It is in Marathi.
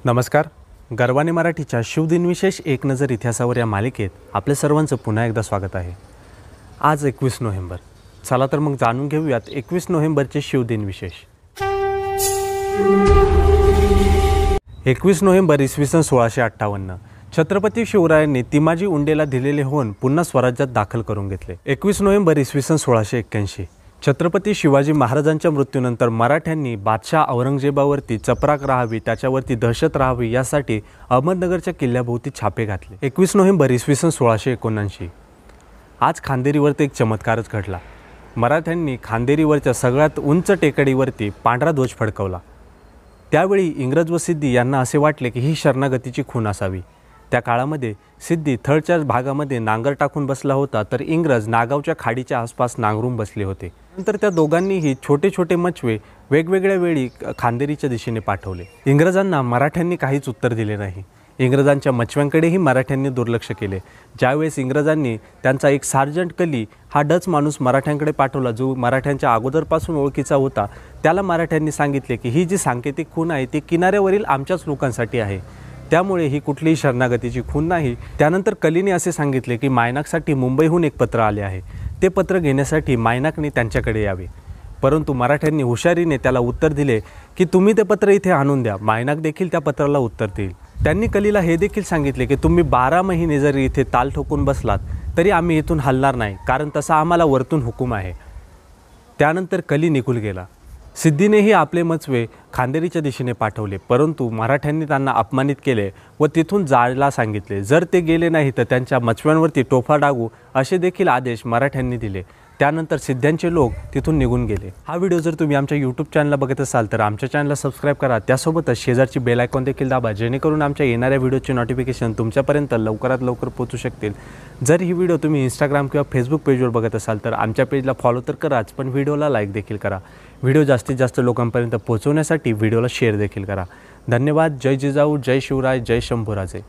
नमस्कार. गर्वाने मराठीच्या शिवदिन विशेष एक नजर इतिहासावर या मालिकेत आपले सर्वांचं पुन्हा एकदा स्वागत आहे. आज 21 नोव्हेंबर. चला तर मग जाणून घेऊयात 21 नोव्हेंबरचे शिवदिन विशेष. 21 नोव्हेंबर इसवी सन 1658 छत्रपती शिवरायांनी तिमाजी उंडेला दिलेले होऊन पुन्हा स्वराज्यात दाखल करून घेतले. 21 नोव्हेंबर इसवी सन 1681 छत्रपती शिवाजी महाराजांच्या मृत्यूनंतर मराठ्यांनी बादशाह औरंगजेबावरती चपराक राहावी, त्याच्यावरती दहशत राहावी यासाठी अहमदनगरच्या किल्ल्याभोवती छापे घातले. 21 नोव्हेंबर इसवी सन 1679 आज खांदेरीवरती एक चमत्कारच घडला. मराठ्यांनी खांदेरीवरच्या सगळ्यात उंच टेकडीवरती पांढरा ध्वज फडकवला. त्यावेळी इंग्रज व सिद्धी यांना असे वाटले की ही शरणागतीची खून असावी. त्या काळामध्ये सिद्धी थळच्या भागामध्ये नांगर टाकून बसला होता, तर इंग्रज नागावच्या खाडीच्या आसपास नांगरून बसले होते. नंतर त्या दोघांनीही छोटे छोटे मचवे वेगवेगळ्या वेळी खांदेरीच्या दिशेने पाठवले. इंग्रजांना मराठ्यांनी काहीच उत्तर दिले नाही. इंग्रजांच्या मचव्यांकडेही मराठ्यांनी दुर्लक्ष केले. ज्यावेळेस इंग्रजांनी त्यांचा एक सार्जंट कली हा डच माणूस मराठ्यांकडे पाठवला, जो मराठ्यांच्या अगोदरपासून ओळखीचा होता, त्याला मराठ्यांनी सांगितले की ही जी सांकेतिक खून आहे ती किनाऱ्यावरील आमच्याच लोकांसाठी आहे, त्यामुळे ही कुठलीही शरणागतीची खून नाही. त्यानंतर कलीने असे सांगितले की मायनाकसाठी मुंबईहून एक पत्र आले आहे, ते पत्र घेण्यासाठी मायनाकने त्यांच्याकडे यावे. परंतु मराठ्यांनी हुशारीने त्याला उत्तर दिले की तुम्ही ते पत्र इथे आणून द्या. मायनाक देखील त्या पत्राला उत्तर देईल. त्यांनी कलीला हे देखील सांगितले की तुम्ही 12 महिने जरी इथे ताल ठोकून बसलात तरी आम्ही इथून हलणार नाही, कारण तसा आम्हाला वरतून हुकूम आहे. त्यानंतर कली निघून गेला. सिद्धीनेही आपले मचवे खांदेरीच्या दिशेने पाठवले, परंतु मराठ्यांनी त्यांना अपमानित केले व तिथून जायला सांगितले. जर ते गेले नाही तर त्यांच्या मचव्यांवरती टोफा डागू असे देखील आदेश मराठ्यांनी दिले. त्यानंतर सिद्ध्यांचे लोक तिथून निघून गेले. हा व्हिडिओ जर तुम्ही आमच्या यूट्यूब चॅनलला बघत असाल तर आमच्या चॅनलला सबस्क्राईब करा. त्यासोबतच शेजारची बेल आयकॉन देखील दाबा, जेणेकरून आमच्या येणाऱ्या व्हिडिओचे नोटिफिकेशन तुमच्यापर्यंत लवकरात लवकर पोहोचू शकतील. जर ही व्हिडिओ तुम्ही इंस्टाग्राम किंवा फेसबुक पेजवर बघत असाल तर आमच्या पेजला फॉलो तर कराच, पण व्हिडिओला लाईक देखील करा. व्हिडिओ जास्तीत जास्त लोकांपर्यंत पोहोचवण्यासाठी व्हिडिओला शेअर देखील करा. धन्यवाद. जय जिजाऊ, जय शिवराय, जय शंभूराजे.